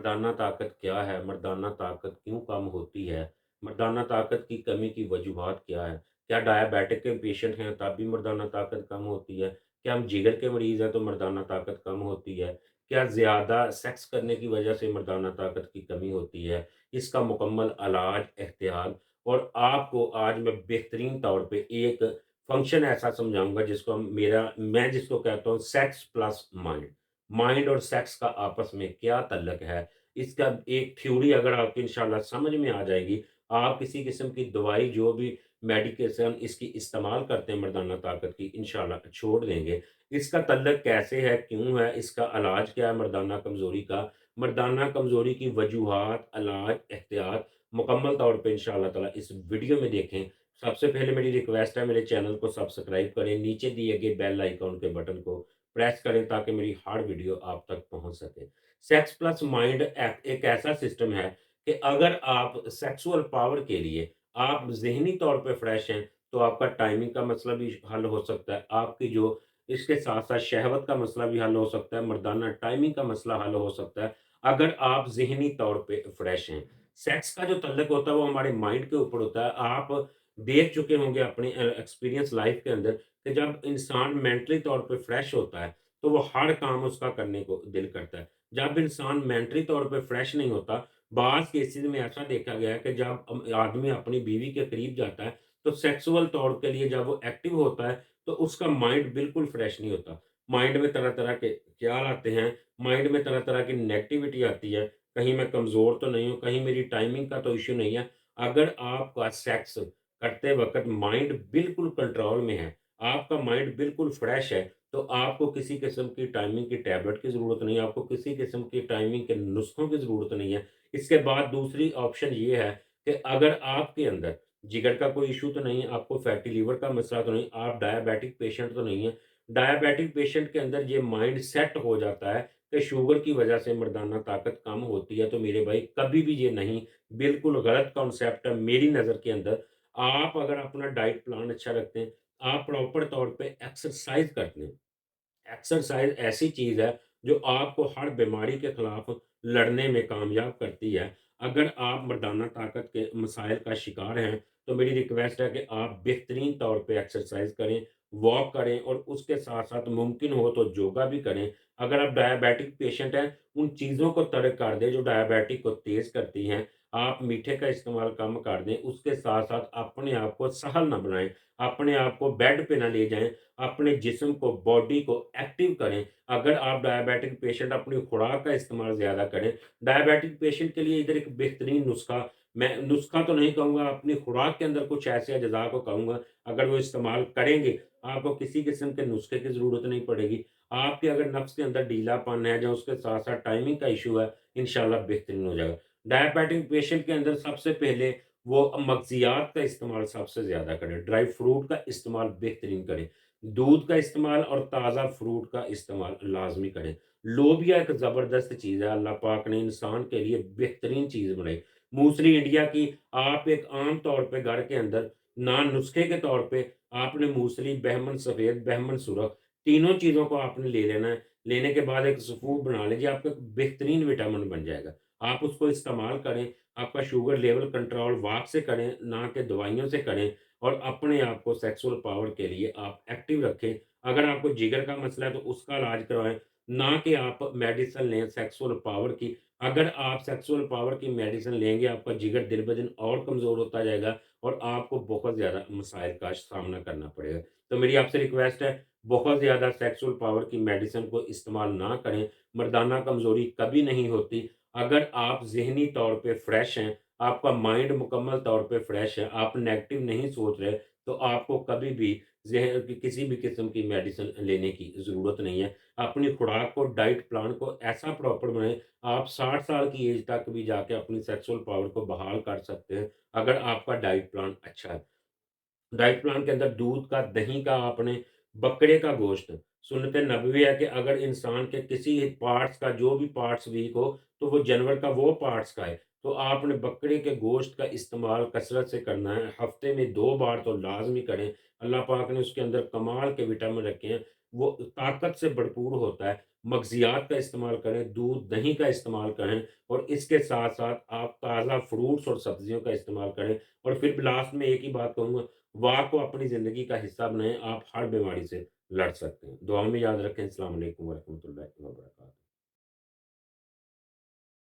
मर्दाना ताकत क्या है? मर्दाना ताकत क्यों कम होती है? मर्दाना ताकत की कमी की वजूहात क्या है? क्या डायबिटिक के पेशेंट हैं तब भी मर्दाना ताकत कम होती है? क्या हम जिगर के मरीज़ हैं तो मर्दाना ताकत कम होती है? क्या ज़्यादा सेक्स करने की वजह से मर्दाना ताकत की कमी होती है? इसका मुकम्मल इलाज, एहतियात और आपको आज मैं बेहतरीन तौर पे एक फंक्शन ऐसा समझाऊँगा जिसको मैं जिसको कहता हूँ सेक्स प्लस माइंड। माइंड और सेक्स का आपस में क्या तल्लक है, इसका एक थ्योरी अगर आपको इंशाल्लाह समझ में आ जाएगी, आप किसी किस्म की दवाई जो भी मेडिकेशन इसकी इस्तेमाल करते हैं मर्दाना ताकत की इंशाल्लाह छोड़ देंगे। इसका तल्लक कैसे है, क्यों है, इसका इलाज क्या है मर्दाना कमज़ोरी का? मर्दाना कमज़ोरी की वजूहात, इलाज, एहतियात मुकम्मल तौर पे इंशाअल्लाह ताला इस वीडियो में देखें। सबसे पहले मेरी रिक्वेस्ट है मेरे चैनल को सब्सक्राइब करें, नीचे दिए गए बेल आइकॉन के बटन को प्रेस करें ताकि मेरी हर वीडियो आप तक पहुँच सके। सेक्स प्लस माइंड एक ऐसा सिस्टम है कि अगर आप सेक्सुअल पावर के लिए आप ज़हनी तौर पे फ्रेश हैं, तो आपका टाइमिंग का मसला भी हल हो सकता है। आपकी जो इसके साथ-साथ शहवत का मसला भी हल हो सकता है, मर्दाना टाइमिंग का मसला हल हो सकता है, अगर आप ज़हनी तौर पे फ्रेश हैं। सेक्स का जो तल्लक होता है वो हमारे माइंड के ऊपर होता है। आप देख चुके होंगे अपनी एक्सपीरियंस लाइफ़ के अंदर कि जब इंसान मेंटली तौर पे फ्रेश होता है, तो वो हर काम उसका करने को दिल करता है। जब इंसान मेंटली तौर पे फ्रेश नहीं होता, बाज़ केसेज़ में ऐसा देखा गया है कि जब आदमी अपनी बीवी के करीब जाता है, तो सेक्सुअल तौर के लिए जब वो एक्टिव होता है, तो उसका माइंड बिल्कुल फ्रेश नहीं होता। माइंड में तरह-तरह के ख़्याल आते हैं, माइंड में तरह-तरह की नेगेटिविटी आती है, कहीं मैं कमज़ोर तो नहीं हूँ, कहीं मेरी टाइमिंग का तो इश्यू नहीं है। अगर आपका सेक्स करते वक़्त माइंड बिल्कुल कंट्रोल में है, आपका माइंड बिल्कुल फ्रेश है, तो आपको किसी किस्म की टाइमिंग की टैबलेट की ज़रूरत नहीं है, आपको किसी किस्म की टाइमिंग के नुस्ख़ों की ज़रूरत नहीं है। इसके बाद दूसरी ऑप्शन ये है कि अगर आपके अंदर जिगर का कोई इश्यू तो नहीं है, आपको फैटी लिवर का मसला तो नहीं, आप डायबिटिक पेशेंट तो नहीं है। डायबिटिक पेशेंट के अंदर ये माइंड सेट हो जाता है कि शुगर की वजह से मर्दाना ताकत कम होती है, तो मेरे भाई कभी भी ये नहीं, बिल्कुल गलत कॉन्सेप्ट है मेरी नज़र के अंदर। आप अगर अपना डाइट प्लान अच्छा रखते हैं, आप प्रॉपर तौर पे एक्सरसाइज़ करते हैं। एक्सरसाइज़ ऐसी चीज़ है जो आपको हर बीमारी के खिलाफ लड़ने में कामयाब करती है। अगर आप मर्दाना ताकत के मसाइल का शिकार हैं, तो मेरी रिक्वेस्ट है कि आप बेहतरीन तौर पे एक्सरसाइज़ करें, वॉक करें और उसके साथ-साथ मुमकिन हो तो योगा भी करें। अगर आप डायबिटिक पेशेंट हैं, उन चीज़ों को तर्क कर दें जो डायबिटिक को तेज़ करती हैं। आप मीठे का इस्तेमाल कम कर दें, उसके साथ-साथ अपने आप को सहल ना बनाएँ, अपने आप को बेड पे ना ले जाएँ। अपने जिस्म को, बॉडी को एक्टिव करें। अगर आप डायबिटिक पेशेंट अपनी खुराक का इस्तेमाल ज़्यादा करें, डायबिटिक पेशेंट के लिए इधर एक बेहतरीन नुस्ख़ा मैं नुस्ख़ा तो नहीं कहूँगा, अपनी खुराक के अंदर कुछ ऐसे अज़्ज़ा को कहूँगा, अगर वो इस्तेमाल करेंगे, आपको किसी किस्म के नुस्ख़े की ज़रूरत नहीं पड़ेगी। आपके अगर नफ़्स के अंदर ढीलापन है या उसके साथ-साथ टाइमिंग का इश्यू है, इंशाअल्लाह बेहतरीन हो जाएगा। डायबिटिक पेशेंट के अंदर सबसे पहले वो मग़ज़ियात का इस्तेमाल सबसे ज़्यादा करें, ड्राई फ्रूट का इस्तेमाल बेहतरीन करें। दूध का इस्तेमाल और ताज़ा फ्रूट का इस्तेमाल लाज़मी करें। लोबिया एक ज़बरदस्त चीज़ है, अल्लाह पाक ने इंसान के लिए बेहतरीन चीज़ बनाई। मूसली इंडिया की आप एक आम तौर पे घर के अंदर ना नुस्खे के तौर पे आपने मूसली, behman सफ़ेद, behman सुरख तीनों चीज़ों को आपने ले लेना है। लेने के बाद एक सूप बना लीजिए, आपका बेहतरीन विटामिन बन जाएगा। आप उसको इस्तेमाल करें, आपका शुगर लेवल कंट्रोल वॉक से करें, ना कि दवाइयों से करें। और अपने आप को सेक्सुअल पावर के लिए आप एक्टिव रखें। अगर आपको जिगर का मसला है तो उसका इलाज करवाएँ, ना कि आप मेडिसिन लें सेक्सुअल पावर की। अगर आप सेक्सुअल पावर की मेडिसिन लेंगे, आपका जिगर दिन-ब-दिन और कमज़ोर होता जाएगा और आपको बहुत ज़्यादा मसाइल का सामना करना पड़ेगा। तो मेरी आपसे रिक्वेस्ट है, बहुत ज़्यादा सेक्सुअल पावर की मेडिसिन को इस्तेमाल ना करें, मर्दाना कमज़ोरी कभी नहीं होती। अगर आप ज़हनी तौर पे फ्रेश हैं, आपका माइंड मुकम्मल तौर पे फ्रेश है, आप नेगेटिव नहीं सोच रहे, तो आपको कभी भी किसी भी किस्म की मेडिसिन लेने की ज़रूरत नहीं है। अपनी खुराक को, डाइट प्लान को ऐसा प्रॉपर बनाएँ, आप 60 साल की एज तक भी जाके अपनी सेक्सुअल पावर को बहाल कर सकते हैं, अगर आपका डाइट प्लान अच्छा है। डाइट प्लान के अंदर दूध का, दही का आपने बकरे का गोश्त, सुन्नत नबवी है कि अगर इंसान के किसी पार्ट्स का जो भी पार्ट्स वीक हो, तो वो जानवर का वो पार्ट्स खाए। तो आपने बकरे के गोश्त का इस्तेमाल कसरत से करना है, हफ्ते में 2 बार तो लाज़मी करें। अल्लाह पाक ने उसके अंदर कमाल के विटामिन रखे हैं। वो ताकत से भरपूर होता है। मग़ज़ियात का इस्तेमाल करें, दूध, दही का इस्तेमाल करें और इसके साथ-साथ आप ताज़ा फ्रूट्स और सब्ज़ियों का इस्तेमाल करें और फिर लास्ट में एक ही बात कहूँगा, वाह को अपनी ज़िंदगी का हिस्सा बनाएँ, आप हर बीमारी से लड़ सकते हैं। दुआ में याद रखें। अस्सलाम वालेकुम व रहमतुल्लाहि व बरकातहू।